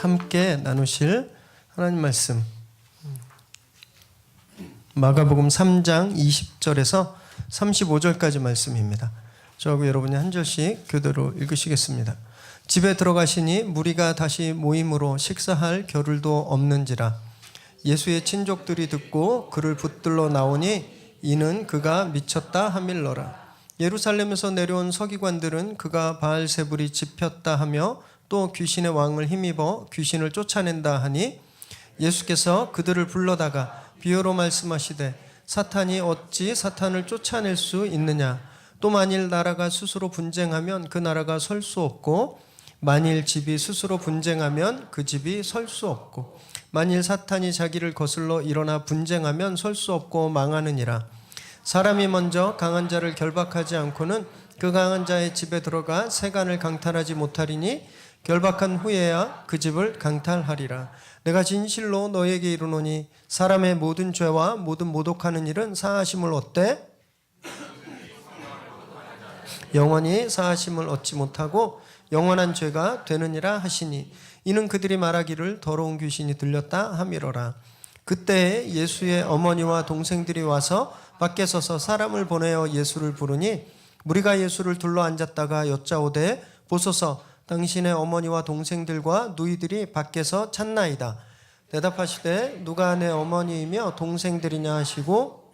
함께 나누실 하나님 말씀 마가복음 3장 20절에서 35절까지 말씀입니다. 저하고 여러분이 한 절씩 교대로 읽으시겠습니다. 집에 들어가시니 무리가 다시 모임으로 식사할 겨를도 없는지라. 예수의 친족들이 듣고 그를 붙들러 나오니 이는 그가 미쳤다 하밀러라. 예루살렘에서 내려온 서기관들은 그가 바알세불이 집혔다 하며 또 귀신의 왕을 힘입어 귀신을 쫓아낸다 하니 예수께서 그들을 불러다가 비유로 말씀하시되 사탄이 어찌 사탄을 쫓아낼 수 있느냐. 또 만일 나라가 스스로 분쟁하면 그 나라가 설 수 없고 만일 집이 스스로 분쟁하면 그 집이 설 수 없고 만일 사탄이 자기를 거슬러 일어나 분쟁하면 설 수 없고 망하느니라. 사람이 먼저 강한 자를 결박하지 않고는 그 강한 자의 집에 들어가 세간을 강탈하지 못하리니 결박한 후에야 그 집을 강탈하리라. 내가 진실로 너에게 이르노니 사람의 모든 죄와 모든 모독하는 일은 사하심을 얻되 영원히 사하심을 얻지 못하고 영원한 죄가 되느니라 하시니 이는 그들이 말하기를 더러운 귀신이 들렸다 하미러라. 그때 예수의 어머니와 동생들이 와서 밖에 서서 사람을 보내어 예수를 부르니 무리가 예수를 둘러 앉았다가 여짜오되 보소서 당신의 어머니와 동생들과 누이들이 밖에서 찾나이다. 대답하시되 누가 내 어머니이며 동생들이냐 하시고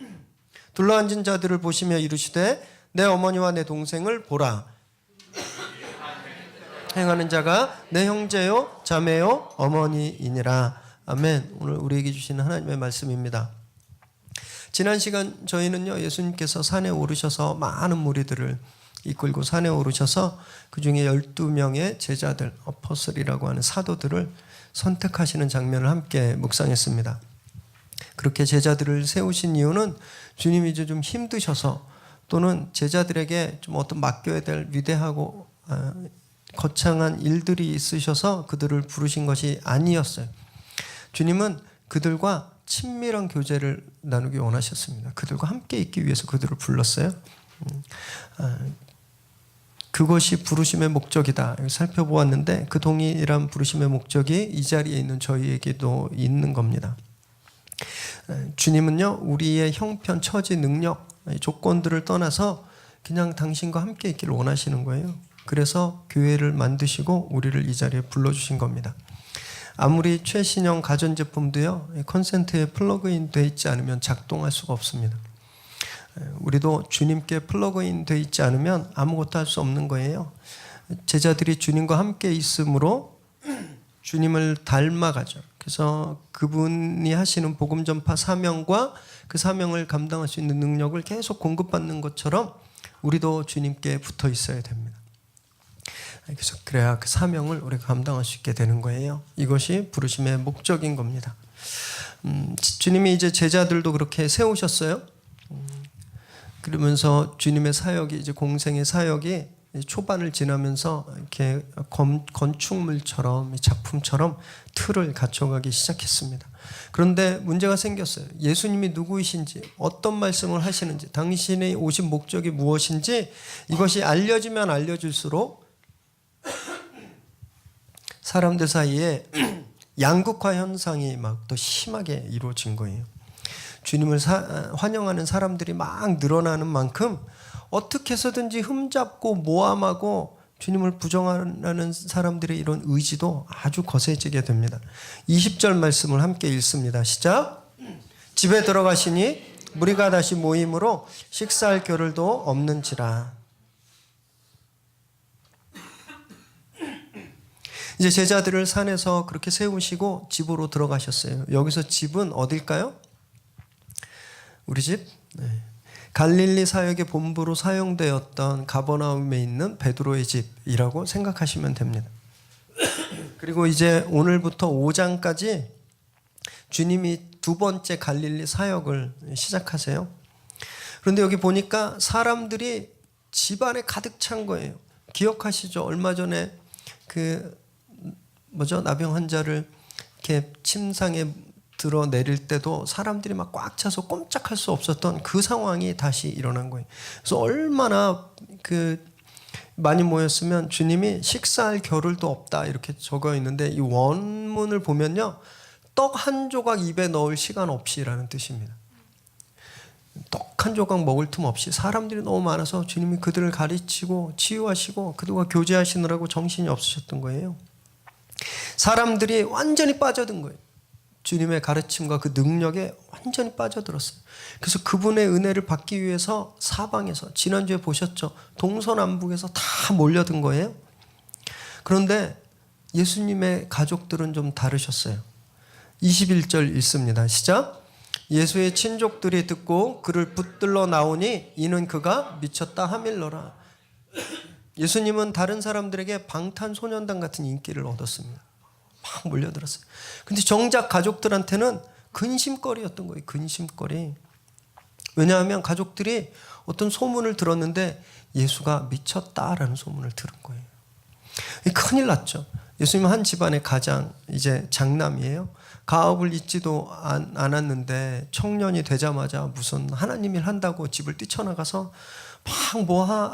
둘러앉은 자들을 보시며 이르시되 내 어머니와 내 동생을 보라. 행하는 자가 내 형제요 자매요 어머니이니라. 아멘. 오늘 우리에게 주시는 하나님의 말씀입니다. 지난 시간 저희는요, 예수님께서 산에 오르셔서 많은 무리들을 이끌고 산에 오르셔서 그 중에 12명의 제자들, 어퍼슬이라고 하는 사도들을 선택하시는 장면을 함께 묵상했습니다. 그렇게 제자들을 세우신 이유는 주님이 이제 좀 힘드셔서 또는 제자들에게 좀 어떤 맡겨야 될 위대하고 거창한 일들이 있으셔서 그들을 부르신 것이 아니었어요. 주님은 그들과 친밀한 교제를 나누기 원하셨습니다. 그들과 함께 있기 위해서 그들을 불렀어요. 그것이 부르심의 목적이다. 살펴보았는데 그 동일한 부르심의 목적이 이 자리에 있는 저희에게도 있는 겁니다. 주님은요, 우리의 형편, 처지, 능력, 조건들을 떠나서 그냥 당신과 함께 있기를 원하시는 거예요. 그래서 교회를 만드시고 우리를 이 자리에 불러주신 겁니다. 아무리 최신형 가전제품도요, 컨센트에 플러그인 돼 있지 않으면 작동할 수가 없습니다. 우리도 주님께 플러그인 돼 있지 않으면 아무것도 할 수 없는 거예요. 제자들이 주님과 함께 있으므로 주님을 닮아가죠. 그래서 그분이 하시는 복음 전파 사명과 그 사명을 감당할 수 있는 능력을 계속 공급받는 것처럼 우리도 주님께 붙어 있어야 됩니다. 그래서 그래야 그 사명을 우리가 감당할 수 있게 되는 거예요. 이것이 부르심의 목적인 겁니다. 주님이 이제 제자들도 그렇게 세우셨어요. 그러면서 주님의 사역이 이제 공생의 사역이 초반을 지나면서 이렇게 건축물처럼 작품처럼 틀을 갖춰가기 시작했습니다. 그런데 문제가 생겼어요. 예수님이 누구이신지, 어떤 말씀을 하시는지, 당신이 오신 목적이 무엇인지 이것이 알려지면 알려질수록 사람들 사이에 양극화 현상이 막 더 심하게 이루어진 거예요. 주님을 환영하는 사람들이 막 늘어나는 만큼 어떻게 해서든지 흠잡고 모함하고 주님을 부정하는 사람들의 이런 의지도 아주 거세지게 됩니다. 20절 말씀을 함께 읽습니다. 시작. 집에 들어가시니 무리가 다시 모임으로 식사할 겨를도 없는지라. 이제 제자들을 산에서 그렇게 세우시고 집으로 들어가셨어요. 여기서 집은 어딜까요? 우리 집? 네. 갈릴리 사역의 본부로 사용되었던 가버나움에 있는 베드로의 집이라고 생각하시면 됩니다. 그리고 이제 오늘부터 5장까지 주님이 두 번째 갈릴리 사역을 시작하세요. 그런데 여기 보니까 사람들이 집 안에 가득 찬 거예요. 기억하시죠? 얼마 전에 나병 환자를 이렇게 침상에 들어 내릴 때도 사람들이 막 꽉 차서 꼼짝할 수 없었던 그 상황이 다시 일어난 거예요. 그래서 얼마나 많이 모였으면 주님이 식사할 겨를도 없다 이렇게 적어 있는데, 이 원문을 보면요, 떡 한 조각 입에 넣을 시간 없이라는 뜻입니다. 떡 한 조각 먹을 틈 없이 사람들이 너무 많아서 주님이 그들을 가르치고 치유하시고 그들과 교제하시느라고 정신이 없으셨던 거예요. 사람들이 완전히 빠져든 거예요. 주님의 가르침과 그 능력에 완전히 빠져들었어요. 그래서 그분의 은혜를 받기 위해서 사방에서, 지난주에 보셨죠? 동서남북에서 다 몰려든 거예요. 그런데 예수님의 가족들은 좀 다르셨어요. 21절 읽습니다. 시작. 예수의 친족들이 듣고 그를 붙들러 나오니 이는 그가 미쳤다 하밀러라. 예수님은 다른 사람들에게 방탄소년단 같은 인기를 얻었습니다. 막 몰려들었어요. 근데 정작 가족들한테는 근심거리였던 거예요. 근심거리. 왜냐하면 가족들이 어떤 소문을 들었는데 예수가 미쳤다라는 소문을 들은 거예요. 큰일 났죠. 예수님은 한 집안의 가장 이제 장남이에요. 가업을 잊지도 않았는데 청년이 되자마자 무슨 하나님 일 한다고 집을 뛰쳐나가서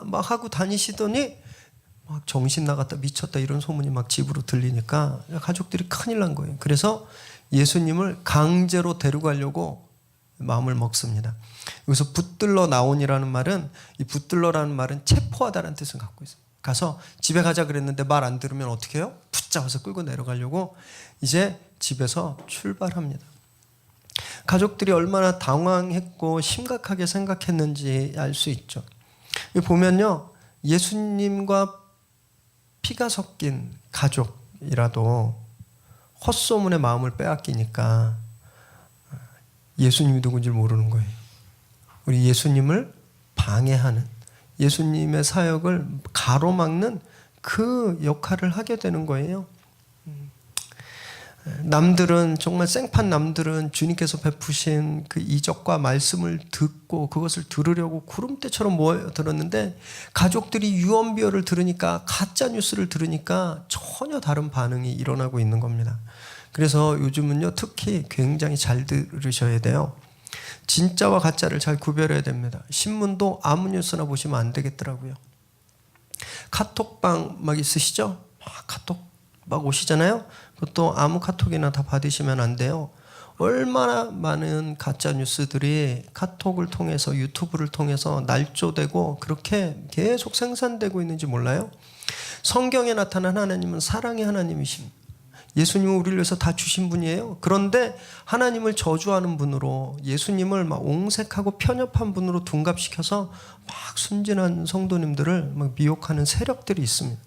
막 하고 다니시더니 막 정신 나갔다 미쳤다 이런 소문이 막 집으로 들리니까 가족들이 큰일 난 거예요. 그래서 예수님을 강제로 데려가려고 마음을 먹습니다. 여기서 붙들러 나온이라는 말은, 이 붙들러라는 말은 체포하다라는 뜻을 갖고 있어요. 가서 집에 가자 그랬는데 말 안 들으면 어떻게 해요? 붙잡아서 끌고 내려가려고 이제 집에서 출발합니다. 가족들이 얼마나 당황했고 심각하게 생각했는지 알 수 있죠. 여기 보면요, 예수님과 피가 섞인 가족이라도 헛소문의 마음을 빼앗기니까 예수님이 누군지 모르는 거예요. 우리 예수님을 방해하는, 예수님의 사역을 가로막는 그 역할을 하게 되는 거예요. 남들은, 정말 생판 남들은 주님께서 베푸신 그 이적과 말씀을 듣고 그것을 들으려고 구름대처럼 모여들었는데, 가족들이 유언비어를 들으니까, 가짜 뉴스를 들으니까 전혀 다른 반응이 일어나고 있는 겁니다. 그래서 요즘은요, 특히 굉장히 잘 들으셔야 돼요. 진짜와 가짜를 잘 구별해야 됩니다. 신문도 아무 뉴스나 보시면 안 되겠더라고요. 카톡방 막 있으시죠? 카톡 막 오시잖아요. 그것도 아무 카톡이나 다 받으시면 안 돼요. 얼마나 많은 가짜 뉴스들이 카톡을 통해서, 유튜브를 통해서 날조되고 그렇게 계속 생산되고 있는지 몰라요? 성경에 나타난 하나님은 사랑의 하나님이십니다. 예수님은 우리를 위해서 다 주신 분이에요. 그런데 하나님을 저주하는 분으로, 예수님을 막 옹색하고 편협한 분으로 둔갑시켜서 막 순진한 성도님들을 막 미혹하는 세력들이 있습니다.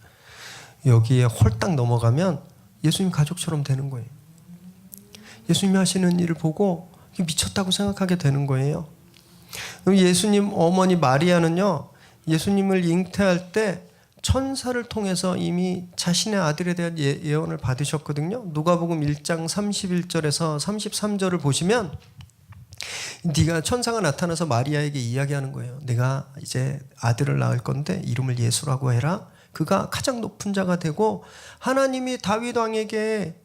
여기에 홀딱 넘어가면 예수님 가족처럼 되는 거예요. 예수님이 하시는 일을 보고 미쳤다고 생각하게 되는 거예요. 예수님 어머니 마리아는요, 예수님을 잉태할 때 천사를 통해서 이미 자신의 아들에 대한 예언을 받으셨거든요. 누가복음 1장 31절에서 33절을 보시면, 네가, 천사가 나타나서 마리아에게 이야기하는 거예요. 내가 이제 아들을 낳을 건데 이름을 예수라고 해라. 그가 가장 높은 자가 되고 하나님이 다윗 왕에게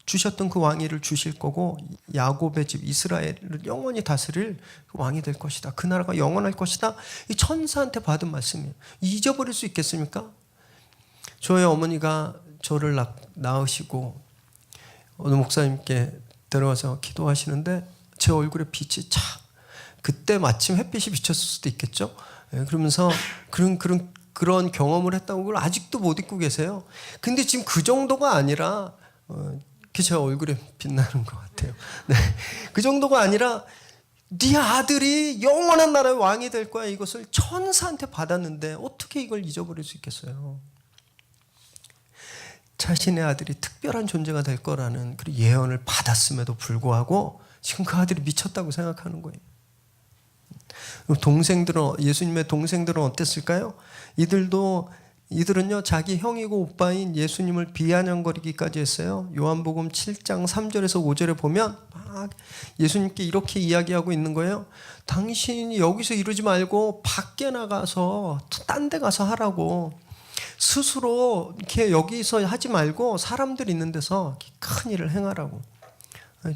주셨던 그 왕위를 주실 거고, 야곱의 집 이스라엘을 영원히 다스릴 왕이 될 것이다. 그 나라가 영원할 것이다. 이 천사한테 받은 말씀이에요. 잊어버릴 수 있겠습니까? 저의 어머니가 저를 낳으시고 어느 목사님께 데려와서 기도하시는데 제 얼굴에 빛이 착, 그때 마침 햇빛이 비쳤을 수도 있겠죠. 그러면서 그런 경험을 했다고 그걸 아직도 못 잊고 계세요. 근데 지금 그 정도가 아니라 제 얼굴에 빛나는 것 같아요. 네. 그 정도가 아니라 네 아들이 영원한 나라의 왕이 될 거야, 이것을 천사한테 받았는데 어떻게 이걸 잊어버릴 수 있겠어요? 자신의 아들이 특별한 존재가 될 거라는 그 예언을 받았음에도 불구하고 지금 그 아들이 미쳤다고 생각하는 거예요. 동생들은, 예수님의 동생들은 어땠을까요? 이들은요, 자기 형이고 오빠인 예수님을 비아냥거리기까지 했어요. 요한복음 7장 3절에서 5절에 보면 막 예수님께 이렇게 이야기하고 있는 거예요. 당신이 여기서 이러지 말고 밖에 나가서 딴 데 가서 하라고. 스스로 이렇게 여기서 하지 말고 사람들 있는 데서 큰 일을 행하라고.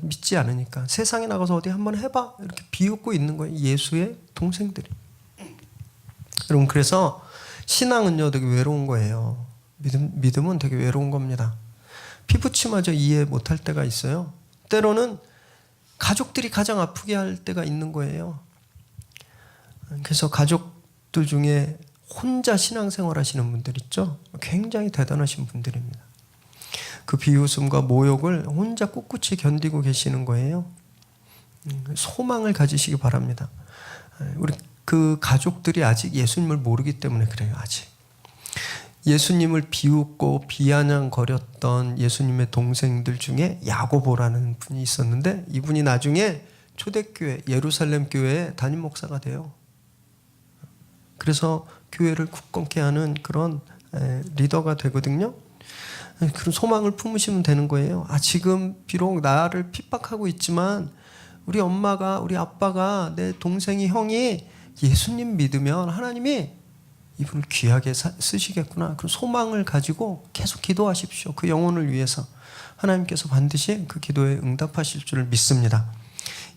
믿지 않으니까 세상에 나가서 어디 한번 해봐, 이렇게 비웃고 있는 거예요, 예수의 동생들이. 여러분, 그래서 신앙은요 되게 외로운 거예요. 믿음은 되게 외로운 겁니다. 피부치마저 이해 못할 때가 있어요. 때로는 가족들이 가장 아프게 할 때가 있는 거예요. 그래서 가족들 중에 혼자 신앙생활 하시는 분들 있죠? 굉장히 대단하신 분들입니다. 그 비웃음과 모욕을 혼자 꿋꿋이 견디고 계시는 거예요. 소망을 가지시기 바랍니다. 우리 그 가족들이 아직 예수님을 모르기 때문에 그래요. 아직 예수님을 비웃고 비아냥거렸던 예수님의 동생들 중에 야고보라는 분이 있었는데, 이분이 나중에 초대교회 예루살렘 교회의 담임 목사가 돼요. 그래서 교회를 굳건케 하는 그런 리더가 되거든요. 그런 소망을 품으시면 되는 거예요. 지금 비록 나를 핍박하고 있지만 우리 엄마가, 우리 아빠가, 내 동생이, 형이 예수님 믿으면 하나님이 이분을 귀하게 쓰시겠구나. 그런 소망을 가지고 계속 기도하십시오. 그 영혼을 위해서 하나님께서 반드시 그 기도에 응답하실 줄 믿습니다.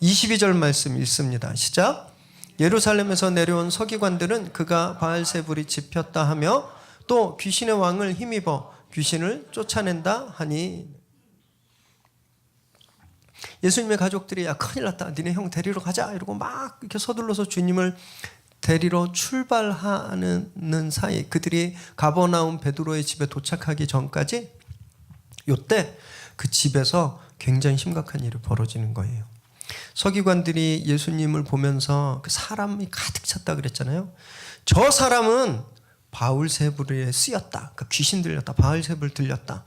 22절 말씀 읽습니다. 시작. 예루살렘에서 내려온 서기관들은 그가 바알세불이 집혔다 하며 또 귀신의 왕을 힘입어 귀신을 쫓아낸다 하니, 예수님의 가족들이 야 큰일 났다, 니네 형 데리러 가자 이러고 막 이렇게 서둘러서 주님을 데리러 출발하는 사이, 그들이 가버나움 베드로의 집에 도착하기 전까지 요때 그 집에서 굉장히 심각한 일이 벌어지는 거예요. 서기관들이 예수님을 보면서 그 사람이 가득 찼다 그랬잖아요. 저 사람은 바울세불에 쓰였다. 그러니까 귀신 들렸다. 바울세불 들렸다.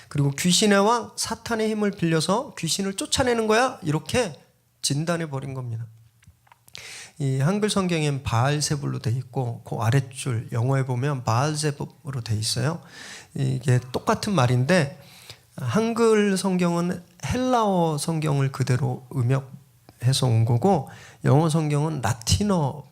그리고 귀신의 왕 사탄의 힘을 빌려서 귀신을 쫓아내는 거야. 이렇게 진단해 버린 겁니다. 이 한글 성경엔 바알세불로 돼 있고 그 아랫줄 영어에 보면 바알세불로 돼 있어요. 이게 똑같은 말인데 한글 성경은 헬라어 성경을 그대로 음역해서 온 거고, 영어 성경은 라틴어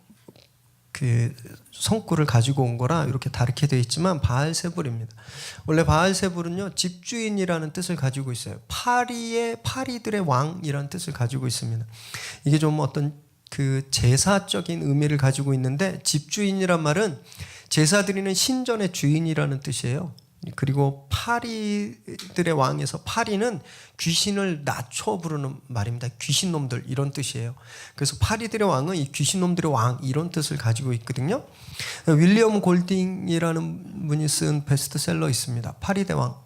그 성구를 가지고 온 거라 이렇게 다르게 되어 있지만 바알세불입니다. 원래 바알세불은요 집주인이라는 뜻을 가지고 있어요. 파리들의 왕이라는 뜻을 가지고 있습니다. 이게 좀 어떤 그 제사적인 의미를 가지고 있는데, 집주인이란 말은 제사 드리는 신전의 주인이라는 뜻이에요. 그리고 파리들의 왕에서 파리는 귀신을 낮춰 부르는 말입니다. 귀신놈들 이런 뜻이에요. 그래서 파리들의 왕은 이 귀신놈들의 왕 이런 뜻을 가지고 있거든요. 윌리엄 골딩이라는 분이 쓴 베스트셀러 있습니다. 파리대왕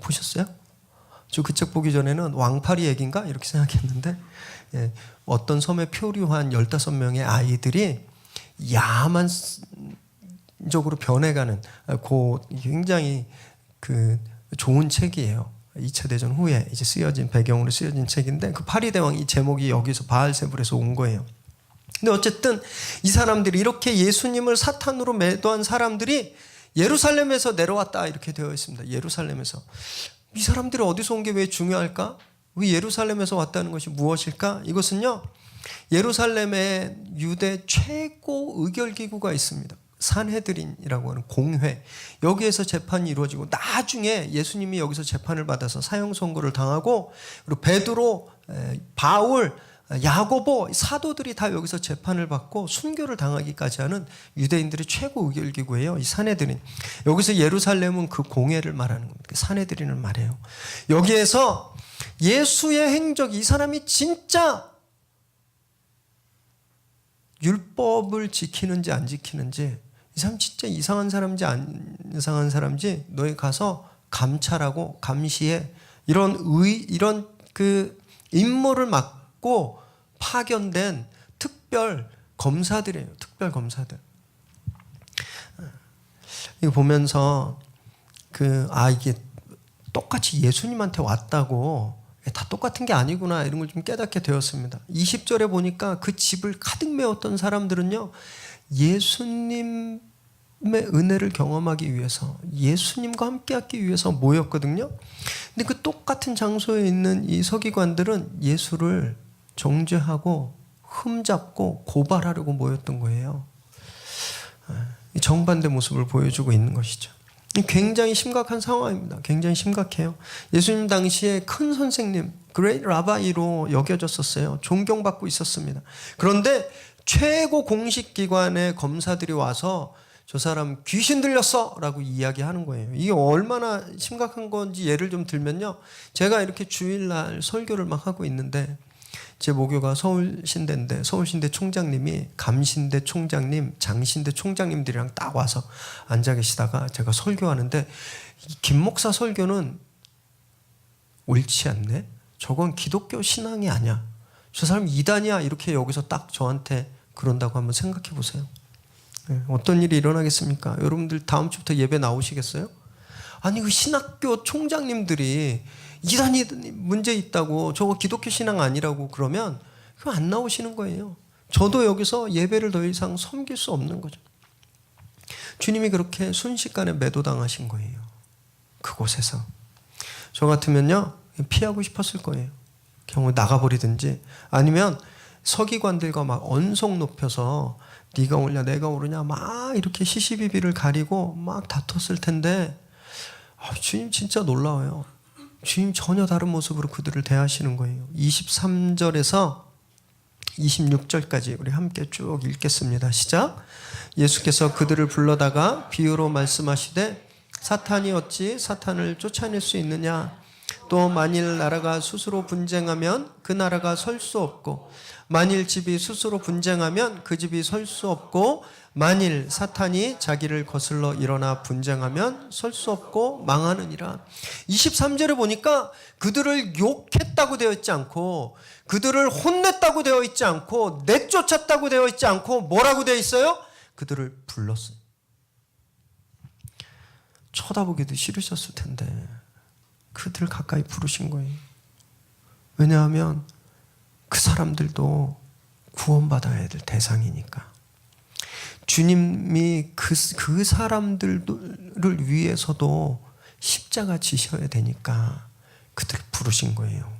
보셨어요? 저 그 책 보기 전에는 왕파리 얘기인가 이렇게 생각했는데, 어떤 섬에 표류한 15명의 아이들이 야만적으로 변해가는 굉장히 그 좋은 책이에요. 2차 대전 후에 이제 쓰여진 배경으로 쓰여진 책인데, 그 파리대왕 이 제목이 여기서 바알세불에서 온 거예요. 근데 어쨌든 이 사람들이 이렇게 예수님을 사탄으로 매도한 사람들이 예루살렘에서 내려왔다 이렇게 되어 있습니다. 예루살렘에서. 이 사람들이 어디서 온 게 왜 중요할까? 왜 예루살렘에서 왔다는 것이 무엇일까? 이것은요, 예루살렘에 유대 최고 의결기구가 있습니다. 산헤드린이라고 하는 공회. 여기에서 재판이 이루어지고, 나중에 예수님이 여기서 재판을 받아서 사형 선고를 당하고, 그리고 베드로, 바울, 야고보 사도들이 다 여기서 재판을 받고 순교를 당하기까지 하는 유대인들의 최고 의결기구예요. 이 산헤드린. 여기서 예루살렘은 그 공회를 말하는 겁니다. 산헤드린을 말해요. 여기에서 예수의 행적, 이 사람이 진짜 율법을 지키는지 안 지키는지, 이 사람 진짜 이상한 사람인지 안 이상한 사람인지 너희 가서 감찰하고 감시해. 이런 그 임무를 맡고 파견된 특별 검사들이에요. 특별 검사들. 이거 보면서 이게 똑같이 예수님한테 왔다고 다 똑같은 게 아니구나 이런 걸 좀 깨닫게 되었습니다. 20절에 보니까 그 집을 가득 메웠던 사람들은요, 예수님의 은혜를 경험하기 위해서, 예수님과 함께하기 위해서 모였거든요. 근데 그 똑같은 장소에 있는 이 서기관들은 예수를 정죄하고 흠잡고 고발하려고 모였던 거예요. 정반대 모습을 보여주고 있는 것이죠. 굉장히 심각한 상황입니다. 굉장히 심각해요. 예수님 당시에 큰 선생님, 그레이트 라바이로 여겨졌었어요. 존경받고 있었습니다. 그런데 최고 공식기관의 검사들이 와서 저 사람 귀신 들렸어 라고 이야기하는 거예요. 이게 얼마나 심각한 건지 예를 좀 들면요. 제가 이렇게 주일날 설교를 막 하고 있는데 제 모교가 서울신대인데 서울신대 총장님이 감신대 총장님, 장신대 총장님들이랑 딱 와서 앉아 계시다가 제가 설교하는데 김 목사 설교는 옳지 않네? 저건 기독교 신앙이 아니야. 저 사람 이단이야. 이렇게 여기서 딱 저한테 그런다고 한번 생각해 보세요. 어떤 일이 일어나겠습니까? 여러분들 다음 주부터 예배 나오시겠어요? 아니 그 신학교 총장님들이 이단이 문제 있다고 저거 기독교 신앙 아니라고 그러면 그거 안 나오시는 거예요. 저도 여기서 예배를 더 이상 섬길 수 없는 거죠. 주님이 그렇게 순식간에 매도당하신 거예요. 그곳에서. 저 같으면요 피하고 싶었을 거예요. 경우 나가버리든지 아니면 서기관들과 막 언성 높여서 네가 오냐 내가 오르냐 막 이렇게 시시비비를 가리고 막 다퉜을 텐데 주님 진짜 놀라워요. 주님 전혀 다른 모습으로 그들을 대하시는 거예요. 23절에서 26절까지 우리 함께 쭉 읽겠습니다. 시작. 예수께서 그들을 불러다가 비유로 말씀하시되 사탄이 어찌 사탄을 쫓아낼 수 있느냐. 또 만일 나라가 스스로 분쟁하면 그 나라가 설 수 없고 만일 집이 스스로 분쟁하면 그 집이 설 수 없고 만일 사탄이 자기를 거슬러 일어나 분쟁하면 설 수 없고 망하느니라. 23절에 보니까 그들을 욕했다고 되어 있지 않고 그들을 혼냈다고 되어 있지 않고 내쫓았다고 되어 있지 않고 뭐라고 되어 있어요? 그들을 불렀어요. 쳐다보기도 싫으셨을 텐데 그들 가까이 부르신 거예요. 왜냐하면 그 사람들도 구원받아야 될 대상이니까. 주님이 그 사람들을 위해서도 십자가 지셔야 되니까 그들을 부르신 거예요.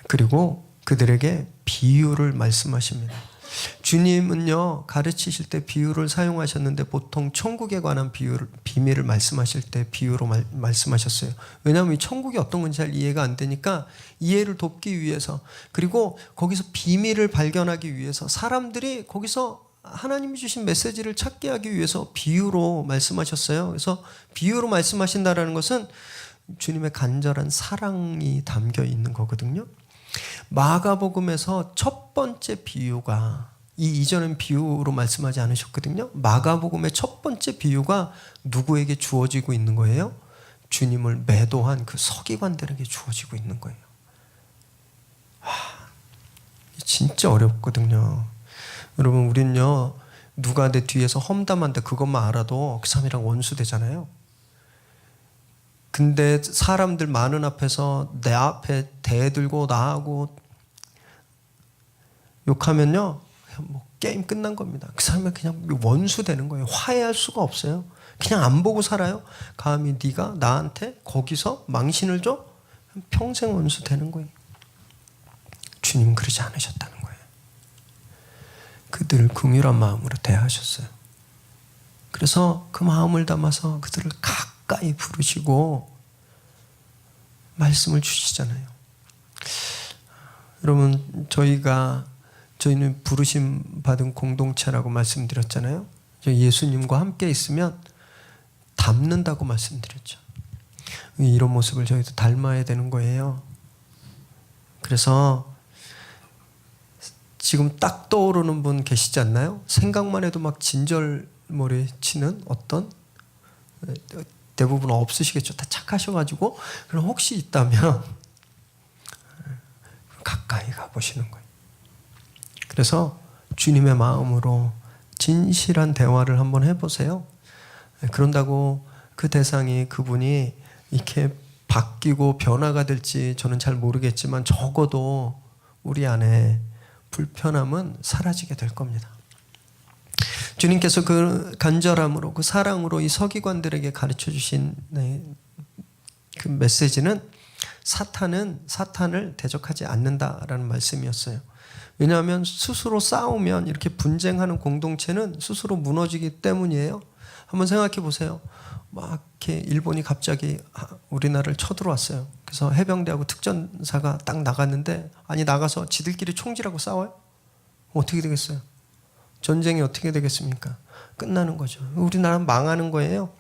그리고 그들에게 비유를 말씀하십니다. 주님은요 가르치실 때 비유를 사용하셨는데 보통 천국에 관한 비밀을 말씀하실 때 비유로 말씀하셨어요. 왜냐하면 이 천국이 어떤 건지 잘 이해가 안 되니까 이해를 돕기 위해서 그리고 거기서 비밀을 발견하기 위해서 사람들이 거기서 하나님이 주신 메시지를 찾게 하기 위해서 비유로 말씀하셨어요. 그래서 비유로 말씀하신다는 것은 주님의 간절한 사랑이 담겨 있는 거거든요. 마가복음에서 첫 번째 비유가 이전엔 비유로 말씀하지 않으셨거든요. 마가복음의 첫 번째 비유가 누구에게 주어지고 있는 거예요? 주님을 매도한 그 서기관들에게 주어지고 있는 거예요. 진짜 어렵거든요. 여러분 우리는요 누가 내 뒤에서 험담한데 그것만 알아도 그 사람이랑 원수 되잖아요. 근데 사람들 많은 앞에서 내 앞에 대들고 나하고 욕하면요 뭐 게임 끝난 겁니다. 그 사람이 그냥 원수 되는 거예요. 화해할 수가 없어요. 그냥 안 보고 살아요. 감히 네가 나한테 거기서 망신을 줘? 평생 원수 되는 거예요. 주님은 그러지 않으셨다는 거예요. 그들을 긍휼한 마음으로 대하셨어요. 그래서 그 마음을 담아서 그들을 가까이 부르시고 말씀을 주시잖아요. 여러분 저희는 부르심 받은 공동체라고 말씀드렸잖아요. 예수님과 함께 있으면 닮는다고 말씀드렸죠. 이런 모습을 저희도 닮아야 되는 거예요. 그래서 지금 딱 떠오르는 분 계시지 않나요? 생각만 해도 막 진절머리 치는 어떤 대부분 없으시겠죠. 다 착하셔가지고 그럼 혹시 있다면 가까이 가보시는 거예요. 그래서 주님의 마음으로 진실한 대화를 한번 해보세요. 그런다고 그 대상이 그분이 이렇게 바뀌고 변화가 될지 저는 잘 모르겠지만 적어도 우리 안에 불편함은 사라지게 될 겁니다. 주님께서 그 간절함으로 그 사랑으로 이 서기관들에게 가르쳐 주신 그 메시지는 사탄을 대적하지 않는다라는 말씀이었어요. 왜냐하면 스스로 싸우면 이렇게 분쟁하는 공동체는 스스로 무너지기 때문이에요. 한번 생각해 보세요. 막 이렇게 일본이 갑자기 우리나라를 쳐들어왔어요. 그래서 해병대하고 특전사가 딱 나갔는데 나가서 지들끼리 총질하고 싸워요? 어떻게 되겠어요? 전쟁이 어떻게 되겠습니까? 끝나는 거죠. 우리나라 망하는 거예요.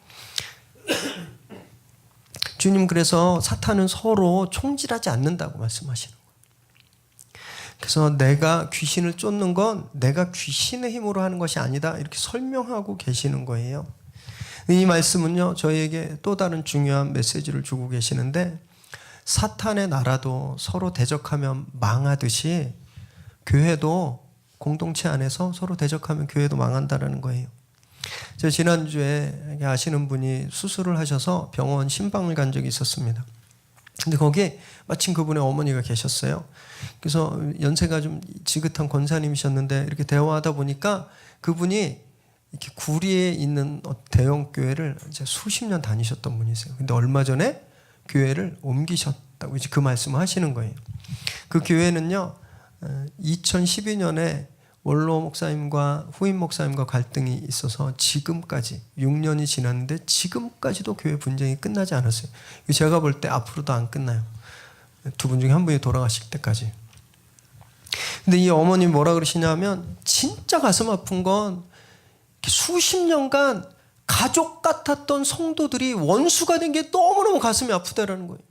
주님 그래서 사탄은 서로 총질하지 않는다고 말씀하시는 거예요. 그래서 내가 귀신을 쫓는 건 내가 귀신의 힘으로 하는 것이 아니다, 이렇게 설명하고 계시는 거예요. 이 말씀은요, 저희에게 또 다른 중요한 메시지를 주고 계시는데, 사탄의 나라도 서로 대적하면 망하듯이 교회도 공동체 안에서 서로 대적하면 교회도 망한다라는 거예요. 저 지난주에 아시는 분이 수술을 하셔서 병원 신방을 간 적이 있었습니다. 근데 거기에 마침 그분의 어머니가 계셨어요. 그래서 연세가 좀 지긋한 권사님이셨는데 이렇게 대화하다 보니까 그분이 이렇게 구리에 있는 대형 교회를 이제 수십 년 다니셨던 분이세요. 근데 얼마 전에 교회를 옮기셨다고 이제 그 말씀을 하시는 거예요. 그 교회는요, 2012년에 원로 목사님과 후임 목사님과 갈등이 있어서 지금까지 6년이 지났는데 지금까지도 교회 분쟁이 끝나지 않았어요. 제가 볼 때 앞으로도 안 끝나요. 두 분 중에 한 분이 돌아가실 때까지. 근데 이 어머님이 뭐라 그러시냐면, 진짜 가슴 아픈 건 수십 년간 가족 같았던 성도들이 원수가 된 게 너무너무 가슴이 아프다라는 거예요.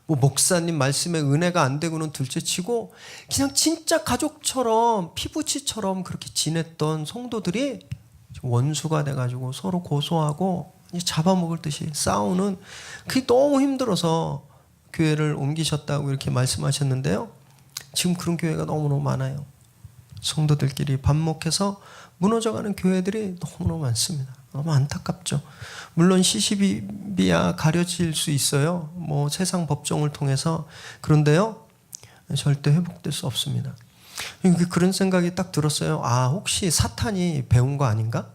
뭐 목사님 말씀에 은혜가 안 되고는 둘째치고 그냥 진짜 가족처럼 피부치처럼 그렇게 지냈던 성도들이 원수가 돼가지고 서로 고소하고 잡아먹을 듯이 싸우는, 그게 너무 힘들어서 교회를 옮기셨다고 이렇게 말씀하셨는데요. 지금 그런 교회가 너무너무 많아요. 성도들끼리 반목해서 무너져가는 교회들이 너무너무 많습니다. 너무 안타깝죠. 물론 시시비비야 가려질 수 있어요. 뭐 세상 법정을 통해서. 그런데요, 절대 회복될 수 없습니다. 그런 생각이 딱 들었어요. 아, 혹시 사탄이 배운 거 아닌가?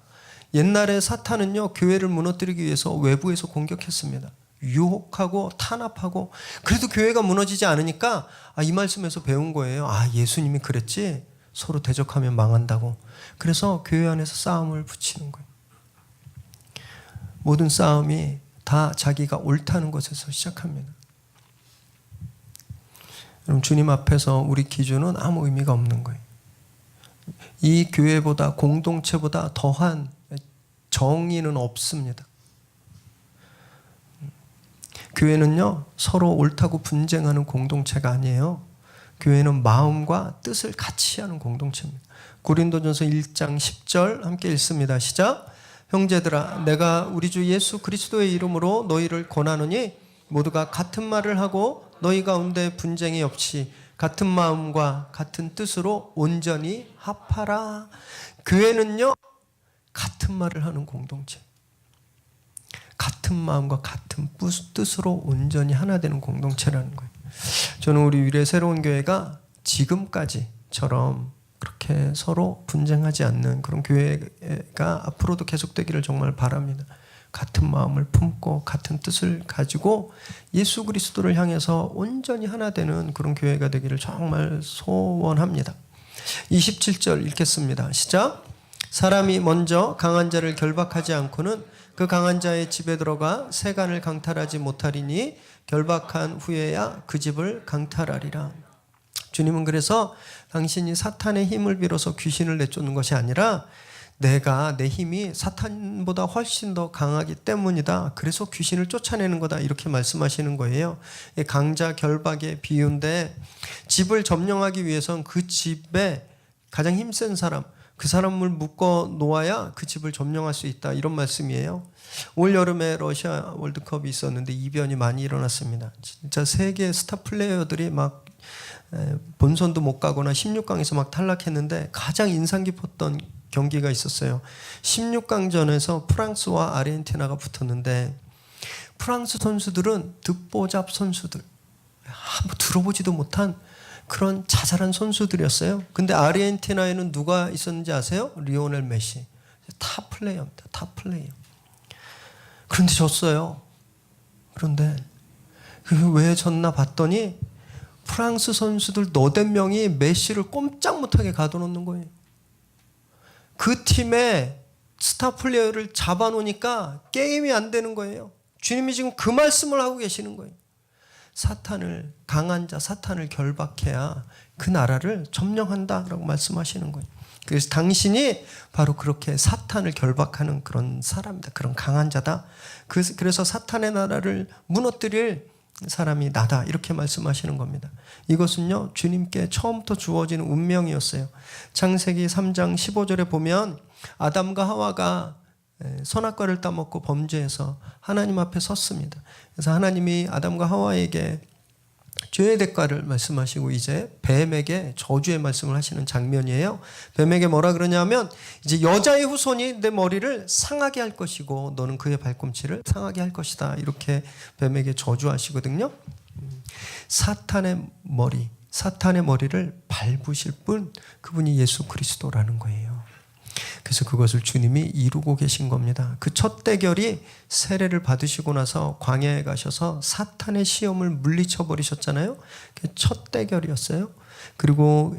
옛날에 사탄은요, 교회를 무너뜨리기 위해서 외부에서 공격했습니다. 유혹하고 탄압하고. 그래도 교회가 무너지지 않으니까 이 말씀에서 배운 거예요. 아, 예수님이 그랬지? 서로 대적하면 망한다고. 그래서 교회 안에서 싸움을 붙이는 거예요. 모든 싸움이 다 자기가 옳다는 것에서 시작합니다. 여러분, 주님 앞에서 우리 기준은 아무 의미가 없는 거예요. 이 교회보다, 공동체보다 더한 정의는 없습니다. 교회는요, 서로 옳다고 분쟁하는 공동체가 아니에요. 교회는 마음과 뜻을 같이 하는 공동체입니다. 고린도전서 1장 10절 함께 읽습니다. 시작. 형제들아, 내가 우리 주 예수 그리스도의 이름으로 너희를 권하노니 모두가 같은 말을 하고 너희 가운데 분쟁이 없이 같은 마음과 같은 뜻으로 온전히 합하라. 교회는요, 같은 말을 하는 공동체, 같은 마음과 같은 뜻으로 온전히 하나 되는 공동체라는 거예요. 저는 우리 위례 새로운 교회가 지금까지처럼 그렇게 서로 분쟁하지 않는 그런 교회가 앞으로도 계속되기를 정말 바랍니다. 같은 마음을 품고 같은 뜻을 가지고 예수 그리스도를 향해서 온전히 하나 되는 그런 교회가 되기를 정말 소원합니다. 27절 읽겠습니다. 시작. 사람이 먼저 강한 자를 결박하지 않고는 그 강한 자의 집에 들어가 세간을 강탈하지 못하리니 결박한 후에야 그 집을 강탈하리라. 주님은 그래서 당신이 사탄의 힘을 빌어서 귀신을 내쫓는 것이 아니라 내가, 내 힘이 사탄보다 훨씬 더 강하기 때문이다. 그래서 귀신을 쫓아내는 거다. 이렇게 말씀하시는 거예요. 강자 결박의 비유인데, 집을 점령하기 위해서는 그 집에 가장 힘센 사람, 그 사람을 묶어 놓아야 그 집을 점령할 수 있다. 이런 말씀이에요. 올 여름에 러시아 월드컵이 있었는데 이변이 많이 일어났습니다. 진짜 세계 스타 플레이어들이 막 본선도 못 가거나 16강에서 막 탈락했는데 가장 인상 깊었던 경기가 있었어요. 16강전에서 프랑스와 아르헨티나가 붙었는데 프랑스 선수들은 듣보잡 선수들, 한번 들어보지도 못한 그런 자잘한 선수들이었어요. 근데 아르헨티나에는 누가 있었는지 아세요? 리오넬 메시. 탑 플레이어입니다. 탑 플레이어. 그런데 졌어요. 그런데 왜 졌나 봤더니 프랑스 선수들 너댓 명이 메시를 꼼짝 못하게 가둬놓는 거예요. 그 팀의 스타 플레이어를 잡아놓으니까 게임이 안 되는 거예요. 주님이 지금 그 말씀을 하고 계시는 거예요. 사탄을, 강한 자 사탄을 결박해야 그 나라를 점령한다라고 말씀하시는 거예요. 그래서 당신이 바로 그렇게 사탄을 결박하는 그런 사람이다. 그런 강한 자다. 그래서 사탄의 나라를 무너뜨릴 사람이 나다. 이렇게 말씀하시는 겁니다. 이것은요, 주님께 처음부터 주어지는 운명이었어요. 창세기 3장 15절에 보면 아담과 하와가 선악과를 따먹고 범죄해서 하나님 앞에 섰습니다. 그래서 하나님이 아담과 하와에게 죄의 대가를 말씀하시고 이제 뱀에게 저주의 말씀을 하시는 장면이에요. 뱀에게 뭐라 그러냐면 이제 여자의 후손이 내 머리를 상하게 할 것이고 너는 그의 발꿈치를 상하게 할 것이다. 이렇게 뱀에게 저주하시거든요. 사탄의 머리를 밟으실 분, 그분이 예수 그리스도라는 거예요. 그래서 그것을 주님이 이루고 계신 겁니다. 그 첫 대결이 세례를 받으시고 나서 광야에 가셔서 사탄의 시험을 물리쳐 버리셨잖아요. 그게 첫 대결이었어요. 그리고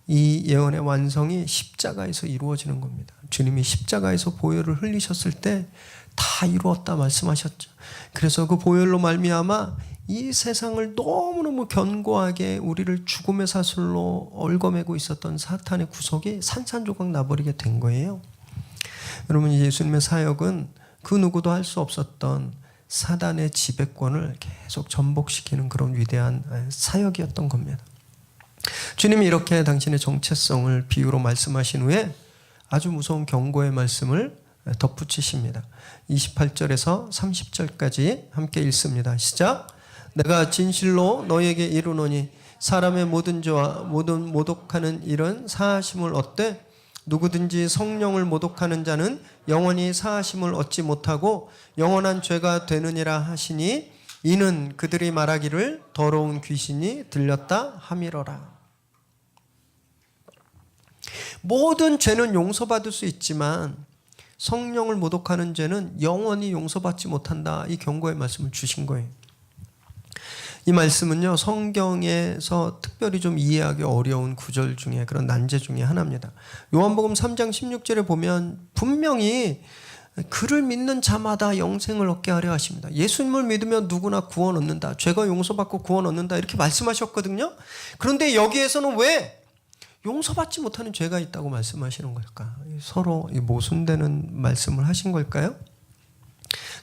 이 예언의 완성이 십자가에서 이루어지는 겁니다. 주님이 십자가에서 보혈을 흘리셨을 때 다 이루었다 말씀하셨죠. 그래서 그 보혈로 말미암아 이 세상을 너무너무 견고하게 우리를 죽음의 사슬로 얽어매고 있었던 사탄의 구속이 산산조각 나버리게 된 거예요. 여러분, 예수님의 사역은 그 누구도 할 수 없었던 사단의 지배권을 계속 전복시키는 그런 위대한 사역이었던 겁니다. 주님이 이렇게 당신의 정체성을 비유로 말씀하신 후에 아주 무서운 경고의 말씀을 덧붙이십니다. 28절에서 30절까지 함께 읽습니다. 시작. 내가 진실로 너에게 이르노니 사람의 모든 죄와 모든 모독하는 일은 사하심을 얻되 누구든지 성령을 모독하는 자는 영원히 사하심을 얻지 못하고 영원한 죄가 되느니라 하시니 이는 그들이 말하기를 더러운 귀신이 들렸다 함이러라. 모든 죄는 용서받을 수 있지만 성령을 모독하는 죄는 영원히 용서받지 못한다. 이 경고의 말씀을 주신 거예요. 이 말씀은요, 성경에서 특별히 좀 이해하기 어려운 구절 중에 그런 난제 중에 하나입니다. 요한복음 3장 16절에 보면 분명히 그를 믿는 자마다 영생을 얻게 하려 하십니다. 예수님을 믿으면 누구나 구원 얻는다. 죄가 용서받고 구원 얻는다. 이렇게 말씀하셨거든요. 그런데 여기에서는 왜 용서받지 못하는 죄가 있다고 말씀하시는 걸까? 서로 모순되는 말씀을 하신 걸까요?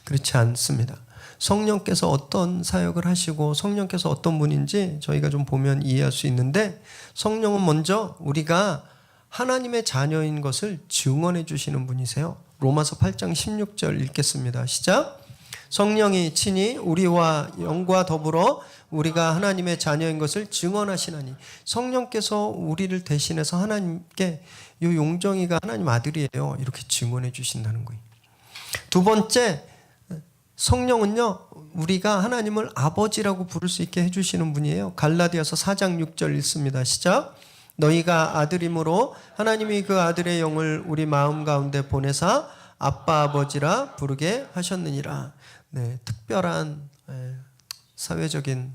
그렇지 않습니다. 성령께서 어떤 사역을 하시고 성령께서 어떤 분인지 저희가 좀 보면 이해할 수 있는데, 성령은 먼저 우리가 하나님의 자녀인 것을 증언해 주시는 분이세요. 로마서 8장 16절 읽겠습니다. 시작. 성령이 친히 우리와 영과 더불어 우리가 하나님의 자녀인 것을 증언하시나니. 성령께서 우리를 대신해서 하나님께 이 용정이가 하나님 아들이에요, 이렇게 증언해 주신다는 거예요. 두 번째, 성령은요, 우리가 하나님을 아버지라고 부를 수 있게 해주시는 분이에요. 갈라디아서 4장 6절 읽습니다. 시작. 너희가 아들이므로 하나님이 그 아들의 영을 우리 마음 가운데 보내사 아빠 아버지라 부르게 하셨느니라. 네, 특별한 사회적인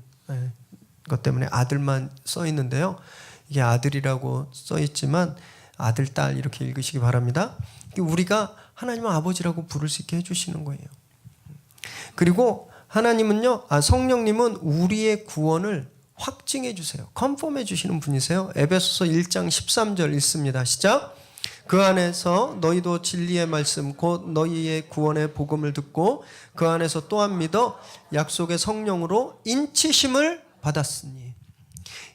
것 때문에 아들만 써 있는데요. 이게 아들이라고 써 있지만 아들, 딸 이렇게 읽으시기 바랍니다. 우리가 하나님을 아버지라고 부를 수 있게 해주시는 거예요. 그리고 하나님은요, 성령님은 우리의 구원을 확증해 주세요. 컨펌해 주시는 분이세요. 에베소서 1장 13절 읽습니다. 시작. 그 안에서 너희도 진리의 말씀 곧 너희의 구원의 복음을 듣고 그 안에서 또한 믿어 약속의 성령으로 인치심을 받았으니.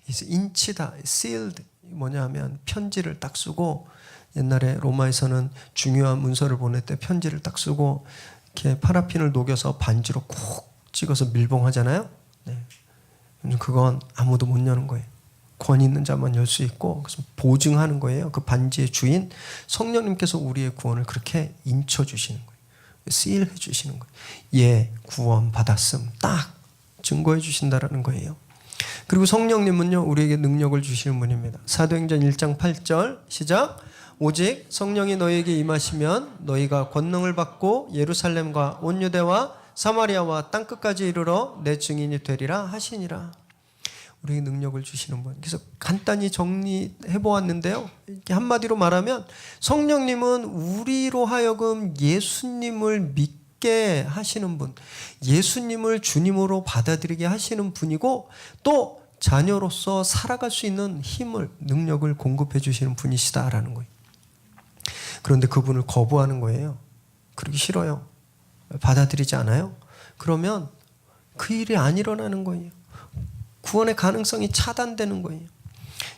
인치다, sealed 뭐냐 하면 편지를 딱 쓰고, 옛날에 로마에서는 중요한 문서를 보낼 때 편지를 딱 쓰고 이렇게 파라핀을 녹여서 반지로 콕 찍어서 밀봉하잖아요. 네. 그건 아무도 못 여는 거예요. 권 있는 자만 열 수 있고, 그래서 보증하는 거예요. 그 반지의 주인 성령님께서 우리의 구원을 그렇게 인쳐 주시는 거예요. 시일해 주시는 거예요. 예, 구원 받았음 딱 증거해 주신다라는 거예요. 그리고 성령님은요, 우리에게 능력을 주시는 분입니다. 사도행전 1장 8절 시작. 오직 성령이 너희에게 임하시면 너희가 권능을 받고 예루살렘과 온 유대와 사마리아와 땅끝까지 이르러 내 증인이 되리라 하시니라. 우리에게 능력을 주시는 분. 그래서 간단히 정리해 보았는데요, 이렇게 한마디로 말하면 성령님은 우리로 하여금 예수님을 믿게 하시는 분, 예수님을 주님으로 받아들이게 하시는 분이고, 또 자녀로서 살아갈 수 있는 힘을, 능력을 공급해 주시는 분이시다라는 거예요. 그런데 그분을 거부하는 거예요. 그러기 싫어요. 받아들이지 않아요. 그러면 그 일이 안 일어나는 거예요. 구원의 가능성이 차단되는 거예요.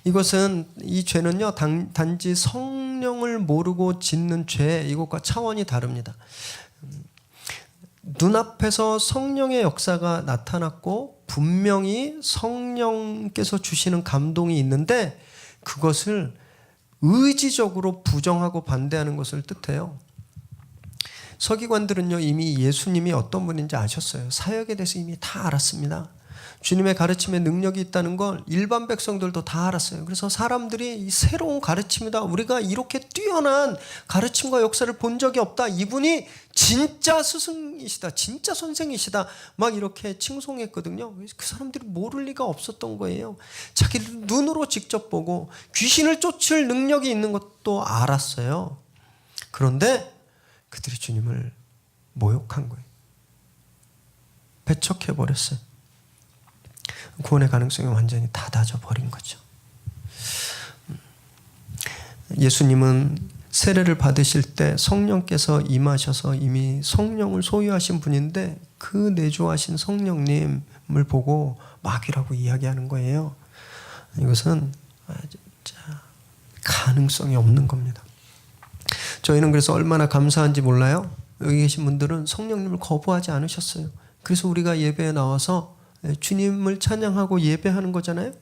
이것은 이 죄는요 단지 성령을 모르고 짓는 죄 이것과 차원이 다릅니다. 눈앞에서 성령의 역사가 나타났고 분명히 성령께서 주시는 감동이 있는데 그것을 의지적으로 부정하고 반대하는 것을 뜻해요. 서기관들은요 이미 예수님이 어떤 분인지 아셨어요. 사역에 대해서 이미 다 알았습니다. 주님의 가르침에 능력이 있다는 걸 일반 백성들도 다 알았어요. 그래서 사람들이 이 새로운 가르침이다. 우리가 이렇게 뛰어난 가르침과 역사를 본 적이 없다. 이분이 진짜 스승이시다. 진짜 선생이시다. 막 이렇게 칭송했거든요. 그 사람들이 모를 리가 없었던 거예요. 자기 눈으로 직접 보고 귀신을 쫓을 능력이 있는 것도 알았어요. 그런데 그들이 주님을 모욕한 거예요. 배척해버렸어요. 구원의 가능성이 완전히 닫아져 버린 거죠. 예수님은 세례를 받으실 때 성령께서 임하셔서 이미 성령을 소유하신 분인데 그 내주하신 성령님을 보고 마귀라고 이야기하는 거예요. 이것은 진짜 가능성이 없는 겁니다. 저희는 그래서 얼마나 감사한지 몰라요. 여기 계신 분들은 성령님을 거부하지 않으셨어요. 그래서 우리가 예배에 나와서 주님을 찬양하고 예배하는 거잖아요.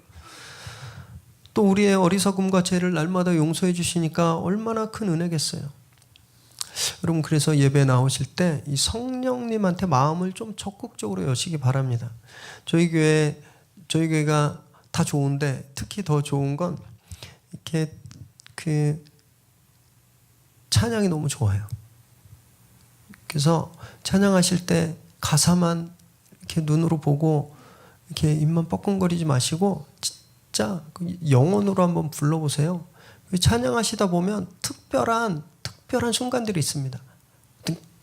또 우리의 어리석음과 죄를 날마다 용서해 주시니까 얼마나 큰 은혜겠어요. 여러분 그래서 예배에 나오실 때 이 성령님한테 마음을 좀 적극적으로 여시기 바랍니다. 저희 교회가 다 좋은데 특히 더 좋은 건 이렇게 그 찬양이 너무 좋아요. 그래서 찬양하실 때 가사만 이렇게 눈으로 보고 이렇게 입만 뻐끔거리지 마시고 진짜 영혼으로 한번 불러보세요. 찬양하시다 보면 특별한 순간들이 있습니다.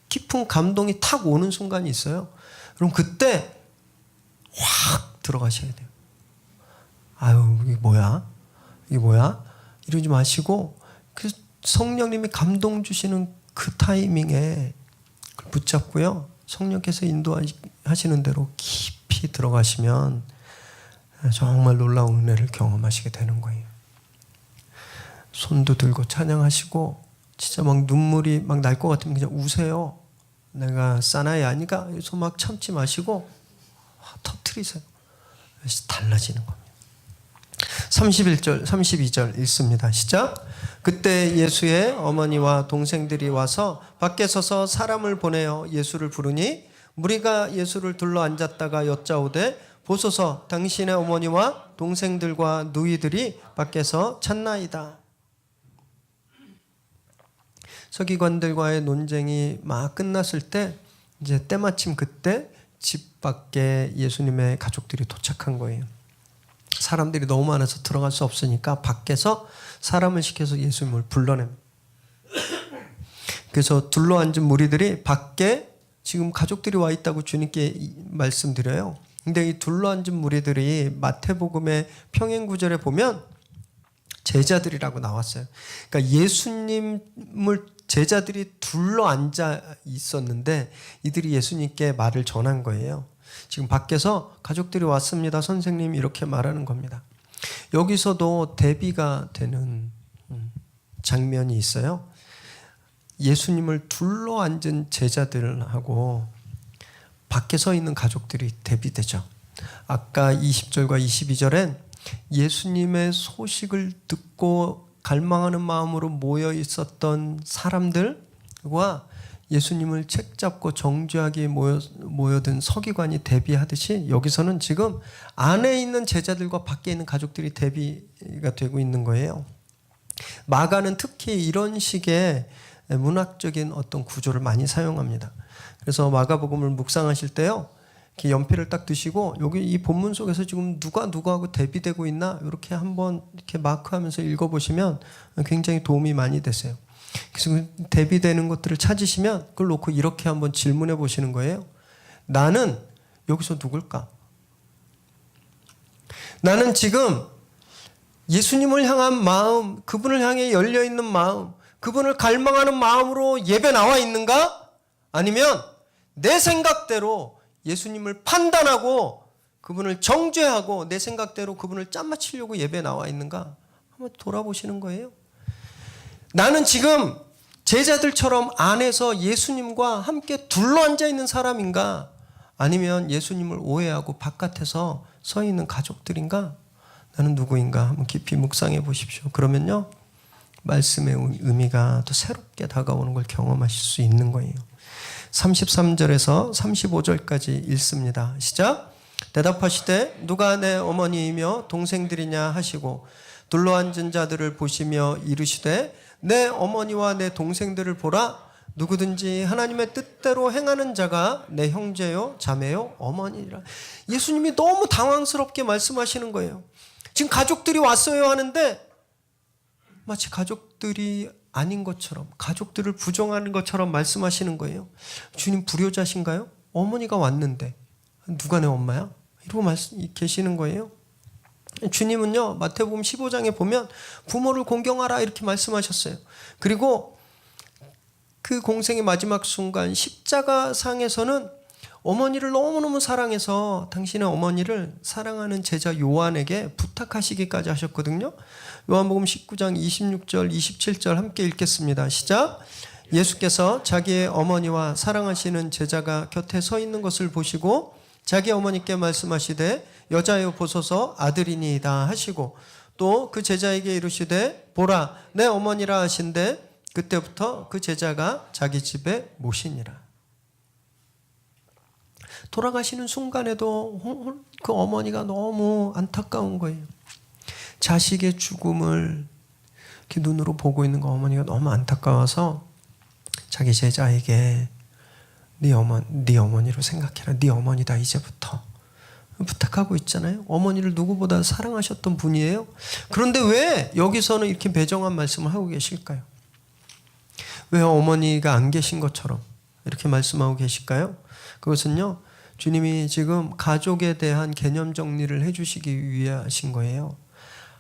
깊은 감동이 탁 오는 순간이 있어요. 그럼 그때 확 들어가셔야 돼요. 아유 이게 뭐야? 이러지 마시고 그 성령님이 감동 주시는 그 타이밍에 붙잡고요. 성령께서 인도하시는 대로 깊이 들어가시면 정말 놀라운 은혜를 경험하시게 되는 거예요. 손도 들고 찬양하시고 진짜 막 눈물이 막 날 것 같으면 그냥 우세요. 내가 사나이 아니까 그래서 막 참지 마시고 터뜨리세요. 달라지는 겁니다. 31절, 32절 읽습니다. 시작. 그때 예수의 어머니와 동생들이 와서 밖에 서서 사람을 보내어 예수를 부르니 무리가 예수를 둘러 앉았다가 여짜오되 보소서 당신의 어머니와 동생들과 누이들이 밖에서 찾나이다. 서기관들과의 논쟁이 막 끝났을 때 이제 때마침 그때 집 밖에 예수님의 가족들이 도착한 거예요. 사람들이 너무 많아서 들어갈 수 없으니까 밖에서 사람을 시켜서 예수님을 불러냅니다. 그래서 둘러앉은 무리들이 밖에 지금 가족들이 와 있다고 주님께 말씀드려요. 근데 이 둘러앉은 무리들이 마태복음의 평행 구절에 보면 제자들이라고 나왔어요. 그러니까 예수님을 제자들이 둘러앉아 있었는데 이들이 예수님께 말을 전한 거예요. 지금 밖에서 가족들이 왔습니다. 선생님 이렇게 말하는 겁니다. 여기서도 대비가 되는 장면이 있어요. 예수님을 둘러앉은 제자들하고 밖에 서 있는 가족들이 대비되죠. 아까 20절과 22절엔 예수님의 소식을 듣고 갈망하는 마음으로 모여 있었던 사람들과 예수님을 책잡고 정죄하게 모여든 서기관이 대비하듯이 여기서는 지금 안에 있는 제자들과 밖에 있는 가족들이 대비가 되고 있는 거예요. 마가는 특히 이런 식의 문학적인 어떤 구조를 많이 사용합니다. 그래서 마가복음을 묵상하실 때요, 이렇게 연필을 딱 드시고 여기 이 본문 속에서 지금 누구하고 대비되고 있나 이렇게 한번 이렇게 마크하면서 읽어보시면 굉장히 도움이 많이 되세요. 그래서 대비되는 것들을 찾으시면 그걸 놓고 이렇게 한번 질문해 보시는 거예요. 나는 여기서 누굴까? 나는 지금 예수님을 향한 마음, 그분을 향해 열려있는 마음, 그분을 갈망하는 마음으로 예배 나와 있는가? 아니면 내 생각대로 예수님을 판단하고 그분을 정죄하고 내 생각대로 그분을 짠맞추려고 예배에 나와 있는가? 한번 돌아보시는 거예요. 나는 지금 제자들처럼 안에서 예수님과 함께 둘러앉아 있는 사람인가? 아니면 예수님을 오해하고 바깥에서 서 있는 가족들인가? 나는 누구인가? 한번 깊이 묵상해 보십시오. 그러면요, 말씀의 의미가 또 새롭게 다가오는 걸 경험하실 수 있는 거예요. 33절에서 35절까지 읽습니다. 시작. 대답하시되 누가 내 어머니이며 동생들이냐 하시고 둘러앉은 자들을 보시며 이르시되 내 어머니와 내 동생들을 보라. 누구든지 하나님의 뜻대로 행하는 자가 내 형제요 자매요 어머니라. 예수님이 너무 당황스럽게 말씀하시는 거예요. 지금 가족들이 왔어요 하는데 마치 가족들이 아닌 것처럼, 가족들을 부정하는 것처럼 말씀하시는 거예요. 주님 불효자신가요? 어머니가 왔는데 누가 내 엄마야? 이러고 계시는 거예요. 주님은요, 마태복음 15장에 보면 부모를 공경하라 이렇게 말씀하셨어요. 그리고 그 공생의 마지막 순간 십자가상에서는 어머니를 너무너무 사랑해서 당신의 어머니를 사랑하는 제자 요한에게 부탁하시기까지 하셨거든요. 요한복음 19장 26절 27절 함께 읽겠습니다. 시작. 예수께서 자기의 어머니와 사랑하시는 제자가 곁에 서 있는 것을 보시고 자기 어머니께 말씀하시되 여자여 보소서 아들이니이다 하시고 또 그 제자에게 이르시되 보라 내 어머니라 하신대 그때부터 그 제자가 자기 집에 모시니라. 돌아가시는 순간에도 그 어머니가 너무 안타까운 거예요. 자식의 죽음을 이렇게 눈으로 보고 있는 그 어머니가 너무 안타까워서 자기 제자에게 네 어머니로 생각해라. 네 어머니다 이제부터. 부탁하고 있잖아요. 어머니를 누구보다 사랑하셨던 분이에요. 그런데 왜 여기서는 이렇게 배정한 말씀을 하고 계실까요? 왜 어머니가 안 계신 것처럼 이렇게 말씀하고 계실까요? 그것은요, 주님이 지금 가족에 대한 개념 정리를 해주시기 위해 하신 거예요.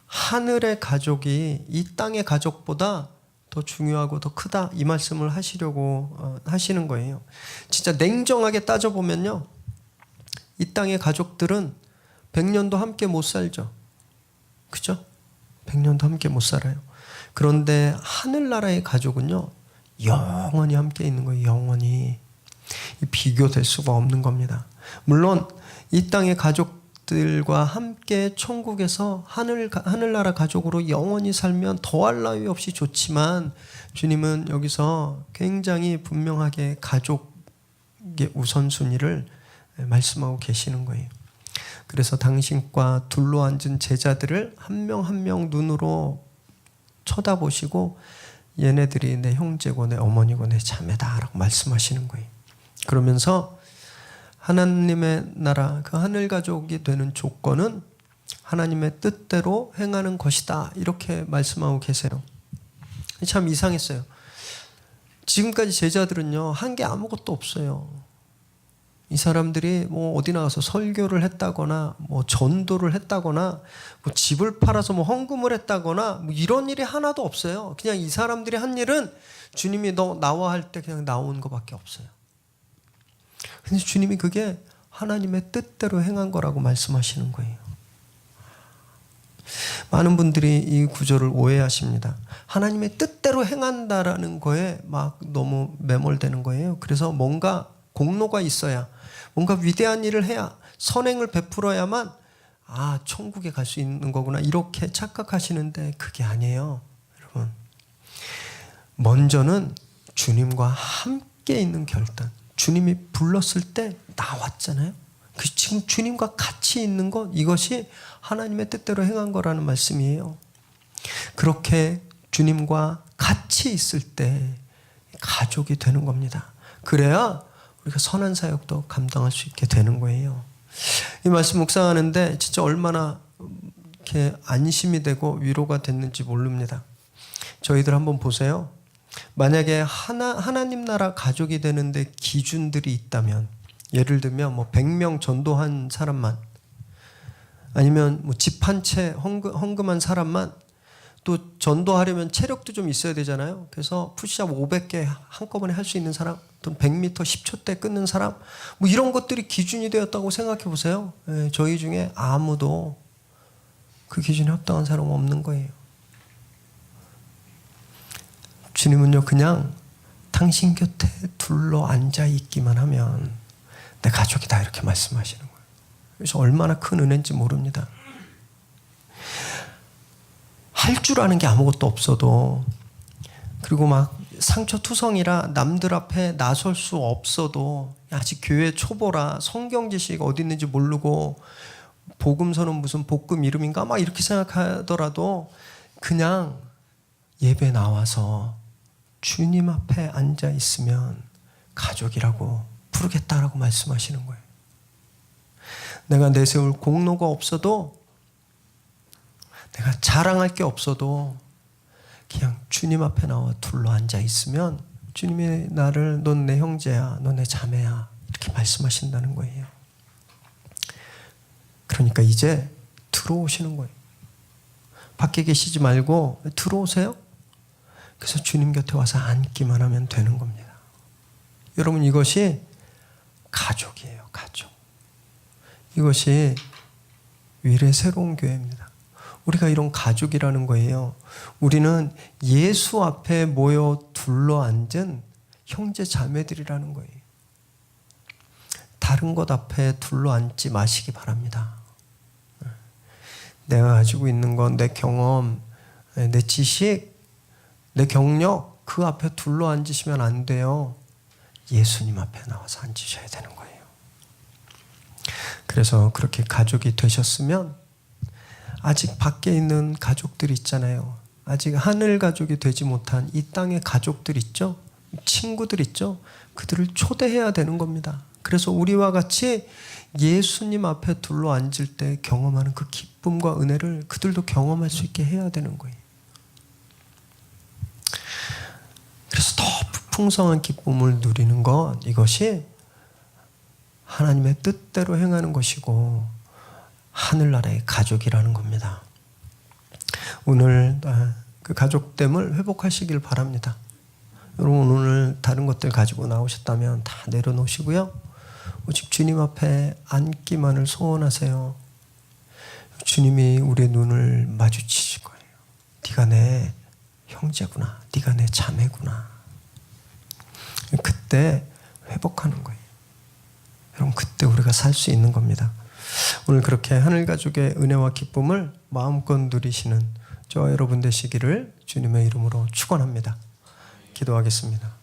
하늘의 가족이 이 땅의 가족보다 더 중요하고 더 크다 이 말씀을 하시려고 하시는 거예요. 진짜 냉정하게 따져보면요, 이 땅의 가족들은 100년도 함께 못 살죠. 그죠? 100년도 함께 못 살아요. 그런데 하늘나라의 가족은요, 영원히 함께 있는 거예요. 영원히. 비교될 수가 없는 겁니다. 물론 이 땅의 가족들과 함께 천국에서 하늘나라 가족으로 영원히 살면 더할 나위 없이 좋지만 주님은 여기서 굉장히 분명하게 가족의 우선순위를 말씀하고 계시는 거예요. 그래서 당신과 둘러앉은 제자들을 한 명 한 명 눈으로 쳐다보시고 얘네들이 내 형제고 내 어머니고 내 자매다라고 말씀하시는 거예요. 그러면서 하나님의 나라, 그 하늘 가족이 되는 조건은 하나님의 뜻대로 행하는 것이다 이렇게 말씀하고 계세요. 참 이상했어요. 지금까지 제자들은요, 한 게 아무것도 없어요. 이 사람들이 뭐 어디 나가서 설교를 했다거나 뭐 전도를 했다거나 뭐 집을 팔아서 뭐 헌금을 했다거나 뭐 이런 일이 하나도 없어요. 그냥 이 사람들이 한 일은 주님이 너 나와 할 때 그냥 나온 것밖에 없어요. 근데 주님이 그게 하나님의 뜻대로 행한 거라고 말씀하시는 거예요. 많은 분들이 이 구절을 오해하십니다. 하나님의 뜻대로 행한다라는 거에 막 너무 매몰되는 거예요. 그래서 뭔가 공로가 있어야, 뭔가 위대한 일을 해야, 선행을 베풀어야만 천국에 갈 수 있는 거구나 이렇게 착각하시는데 그게 아니에요. 여러분, 먼저는 주님과 함께 있는 결단. 주님이 불렀을 때 나왔잖아요. 지금 주님과 같이 있는 것, 이것이 하나님의 뜻대로 행한 거라는 말씀이에요. 그렇게 주님과 같이 있을 때 가족이 되는 겁니다. 그래야 우리가 선한 사역도 감당할 수 있게 되는 거예요. 이 말씀 묵상하는데 진짜 얼마나 이렇게 안심이 되고 위로가 됐는지 모릅니다. 저희들 한번 보세요. 만약에 하나님 나라 가족이 되는데 기준들이 있다면, 예를 들면 뭐 100명 전도한 사람만, 아니면 뭐 집 한 채 헌금한 사람만 또 전도하려면 체력도 좀 있어야 되잖아요. 그래서 푸시업 500개 한꺼번에 할 수 있는 사람, 또 100m 10초 때 끊는 사람, 뭐 이런 것들이 기준이 되었다고 생각해 보세요. 저희 중에 아무도 그 기준에 합당한 사람은 없는 거예요. 주님은요, 그냥 당신 곁에 둘러 앉아 있기만 하면 내 가족이다, 이렇게 말씀하시는 거예요. 그래서 얼마나 큰 은혜인지 모릅니다. 할 줄 아는 게 아무것도 없어도, 그리고 막 상처투성이라 남들 앞에 나설 수 없어도, 아직 교회 초보라 성경 지식 어디 있는지 모르고 복음서는 무슨 복음 이름인가 막 이렇게 생각하더라도 그냥 예배 나와서 주님 앞에 앉아 있으면 가족이라고 부르겠다라고 말씀하시는 거예요. 내가 내세울 공로가 없어도, 내가 자랑할 게 없어도 그냥 주님 앞에 나와 둘러 앉아 있으면 주님이 나를 넌 내 형제야, 넌 내 자매야, 이렇게 말씀하신다는 거예요. 그러니까 이제 들어오시는 거예요. 밖에 계시지 말고 들어오세요. 그래서 주님 곁에 와서 앉기만 하면 되는 겁니다. 여러분, 이것이 가족이에요. 가족. 이것이 위례 새로운 교회입니다. 우리가 이런 가족이라는 거예요. 우리는 예수 앞에 모여 둘러앉은 형제 자매들이라는 거예요. 다른 것 앞에 둘러앉지 마시기 바랍니다. 내가 가지고 있는 건 내 경험, 내 지식, 내 경력, 그 앞에 둘러앉으시면 안 돼요. 예수님 앞에 나와서 앉으셔야 되는 거예요. 그래서 그렇게 가족이 되셨으면, 아직 밖에 있는 가족들 있잖아요. 아직 하늘 가족이 되지 못한 이 땅의 가족들 있죠? 친구들 있죠? 그들을 초대해야 되는 겁니다. 그래서 우리와 같이 예수님 앞에 둘러 앉을 때 경험하는 그 기쁨과 은혜를 그들도 경험할 수 있게 해야 되는 거예요. 그래서 더 풍성한 기쁨을 누리는 것, 이것이 하나님의 뜻대로 행하는 것이고 하늘나라의 가족이라는 겁니다. 오늘 그 가족됨을 회복하시길 바랍니다. 여러분, 오늘 다른 것들 가지고 나오셨다면 다 내려놓으시고요, 오직 주님 앞에 앉기만을 소원하세요. 주님이 우리의 눈을 마주치실 거예요. 네가 내 형제구나, 네가 내 자매구나. 그때 회복하는 거예요. 여러분, 그때 우리가 살 수 있는 겁니다. 오늘 그렇게 하늘가족의 은혜와 기쁨을 마음껏 누리시는 저와 여러분 되시기를 주님의 이름으로 축원합니다. 기도하겠습니다.